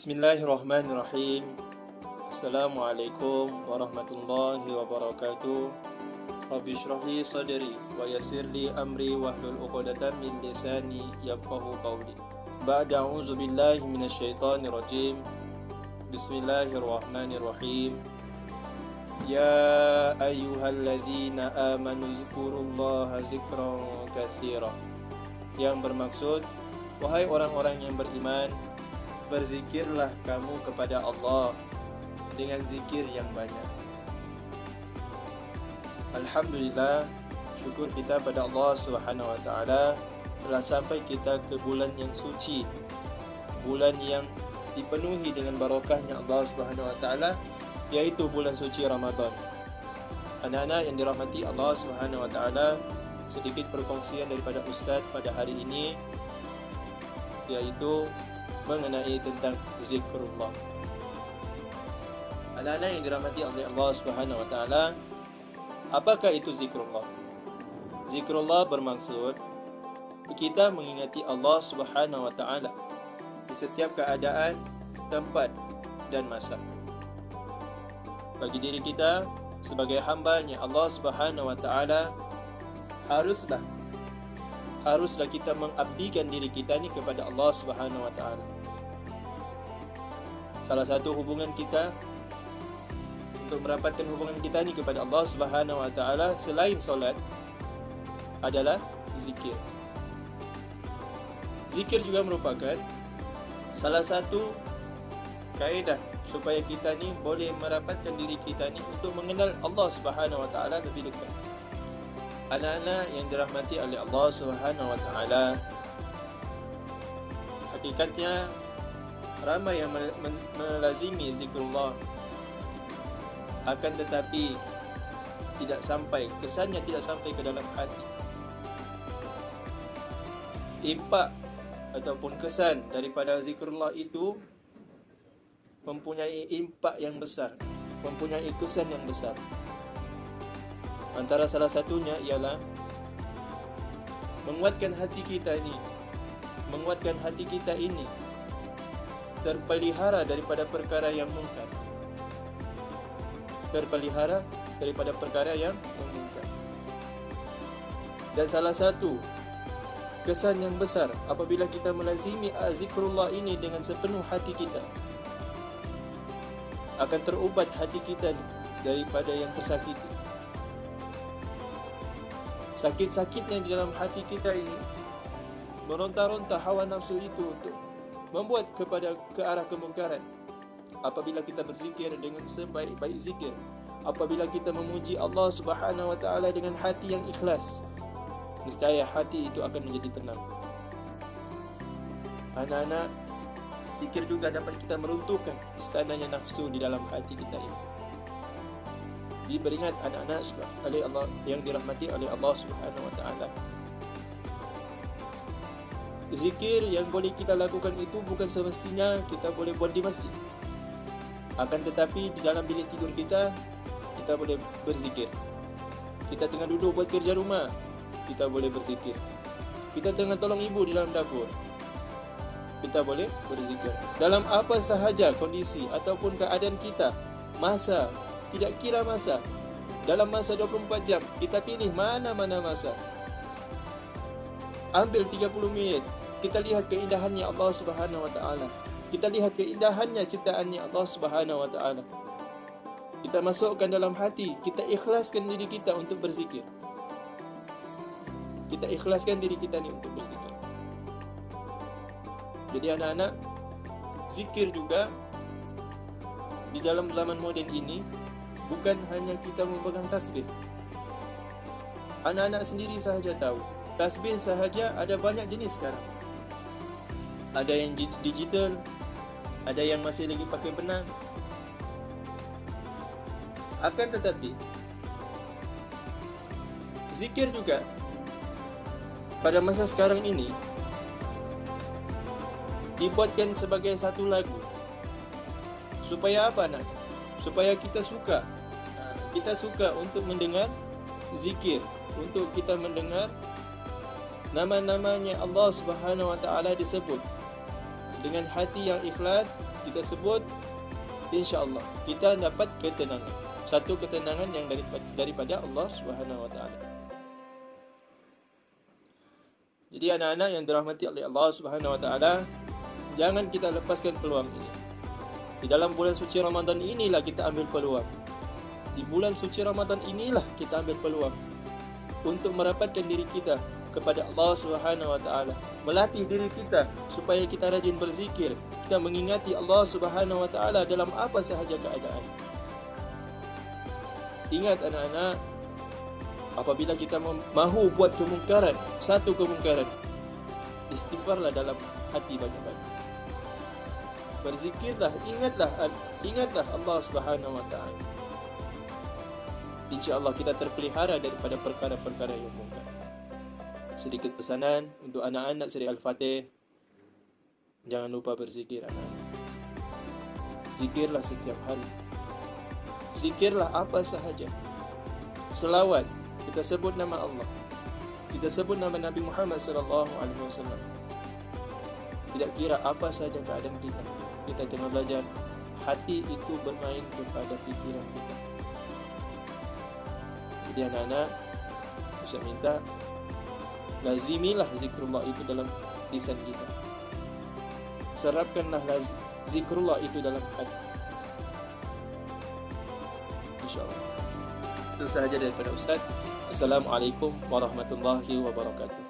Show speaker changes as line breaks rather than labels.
Bismillahirrahmanirrahim. Assalamualaikum warahmatullahi wabarakatuh. Rabbi shrah li sadri wa yassir li amri wahlul 'uqdatam min lisani yafqahu qawli. Ba'da a'udzu billahi minasyaitonir rajim. Bismillahirrahmanirrahim. Ya ayyuhallazina amanu zkurullaha zikran katsira. Yang bermaksud, wahai orang-orang yang beriman, berzikirlah kamu kepada Allah dengan zikir yang banyak. Alhamdulillah, syukur kita pada Allah Subhanahu wa taala telah sampai kita ke bulan yang suci, bulan yang dipenuhi dengan barakahnya Allah Subhanahu wa taala, yaitu bulan suci Ramadan. Anak-anak yang dirahmati Allah Subhanahu wa taala, sedikit perkongsian daripada Ustaz pada hari ini, yaitu mengenai tentang zikrullah. Anak-anak yang dirahmati oleh Allah Subhanahu wa taala, apakah itu zikrullah? Zikrullah bermaksud kita mengingati Allah Subhanahu wa taala di setiap keadaan, tempat dan masa. Bagi diri kita sebagai hamba-Nya Allah Subhanahu wa taala, haruslah kita mengabdikan diri kita ni kepada Allah Subhanahu wa taala. Salah satu hubungan kita untuk merapatkan hubungan kita ni kepada Allah Subhanahu wa taala selain solat adalah zikir. Zikir juga merupakan salah satu kaedah supaya kita ni boleh merapatkan diri kita ni untuk mengenal Allah Subhanahu wa taala lebih dekat. Anak-anak yang dirahmati oleh Allah Subhanahu wa taala, hakikatnya ramai yang melazimi zikrullah, akan tetapi kesannya tidak sampai ke dalam hati. Impak ataupun kesan daripada zikrullah itu mempunyai impak yang besar, mempunyai kesan yang besar. Antara salah satunya ialah menguatkan hati kita ini terpelihara daripada perkara yang mungkar. Dan salah satu kesan yang besar apabila kita melazimi zikrullah ini dengan sepenuh hati kita, akan terubat hati kita daripada yang tersakiti. Sakit-sakitnya di dalam hati kita ini, meronta-ronta hawa nafsu itu untuk membuat ke arah kemungkaran. Apabila kita berzikir dengan sebaik-baik zikir, apabila kita memuji Allah Subhanahu wa taala dengan hati yang ikhlas, niscaya hati itu akan menjadi tenang. Anak-anak, zikir juga dapat kita meruntuhkan istananya nafsu di dalam hati kita ini. Jadi beringat anak-anak oleh Allah yang dirahmati oleh Allah Subhanahu wa taala, zikir yang boleh kita lakukan itu bukan semestinya kita boleh buat di masjid. Akan tetapi di dalam bilik tidur kita boleh berzikir. Kita tengah duduk buat kerja rumah, kita boleh berzikir. Kita tengah tolong ibu di dalam dapur, kita boleh berzikir. Dalam apa sahaja kondisi ataupun keadaan kita, masa, tidak kira masa, dalam masa 24 jam, kita pilih mana-mana masa. Ambil 30 minit, kita lihat keindahannya Allah Subhanahu wa taala. Kita lihat keindahannya ciptaannya Allah Subhanahu wa taala. Kita masukkan dalam hati, kita ikhlaskan diri kita untuk berzikir. Kita ikhlaskan diri kita ni untuk berzikir. Jadi anak-anak, zikir juga di dalam zaman moden ini bukan hanya kita memegang tasbih. Anak-anak sendiri sahaja tahu, tasbih sahaja ada banyak jenis sekarang. Ada yang digital, ada yang masih lagi pakai benang. Akan tetapi, zikir juga pada masa sekarang ini dibuatkan sebagai satu lagu. Supaya apa, nak? Supaya kita suka untuk mendengar zikir, untuk kita mendengar nama-namanya Allah Subhanahu wa taala disebut. dengan hati yang ikhlas kita sebut, insya-Allah kita dapat ketenangan. Satu ketenangan yang daripada Allah Subhanahu wa taala. Jadi anak-anak yang dirahmati oleh Allah Subhanahu wa taala, jangan kita lepaskan peluang ini. Di dalam bulan suci Ramadan inilah kita ambil peluang. Di bulan suci Ramadan inilah kita ambil peluang untuk merapatkan diri kita kepada Allah Subhanahu wa taala, melatih diri kita supaya kita rajin berzikir, kita mengingati Allah Subhanahu wa taala dalam apa sahaja keadaan. Ingat anak-anak, apabila kita mahu buat kemungkaran, satu kemungkaran, istighfarlah dalam hati banyak-banyak. Berzikirlah, ingatlah Allah Subhanahu wa taala. InsyaAllah kita terpelihara daripada perkara-perkara yang mungkar. Sedikit pesanan untuk anak-anak Seri Al-Fatih. Jangan lupa berzikir anak-anak. Zikirlah setiap hari. Zikirlah apa sahaja. Selawat, kita sebut nama Allah. Kita sebut nama Nabi Muhammad SAW. Tidak kira apa sahaja keadaan kita. Kita kena belajar hati itu bermain kepada pikiran kita. Jadi anak-anak, saya minta lazimilah zikrullah itu dalam lisan kita. Serapkanlah zikrullah itu dalam hati. InsyaAllah. Itu sahaja daripada Ustaz. Assalamualaikum warahmatullahi wabarakatuh.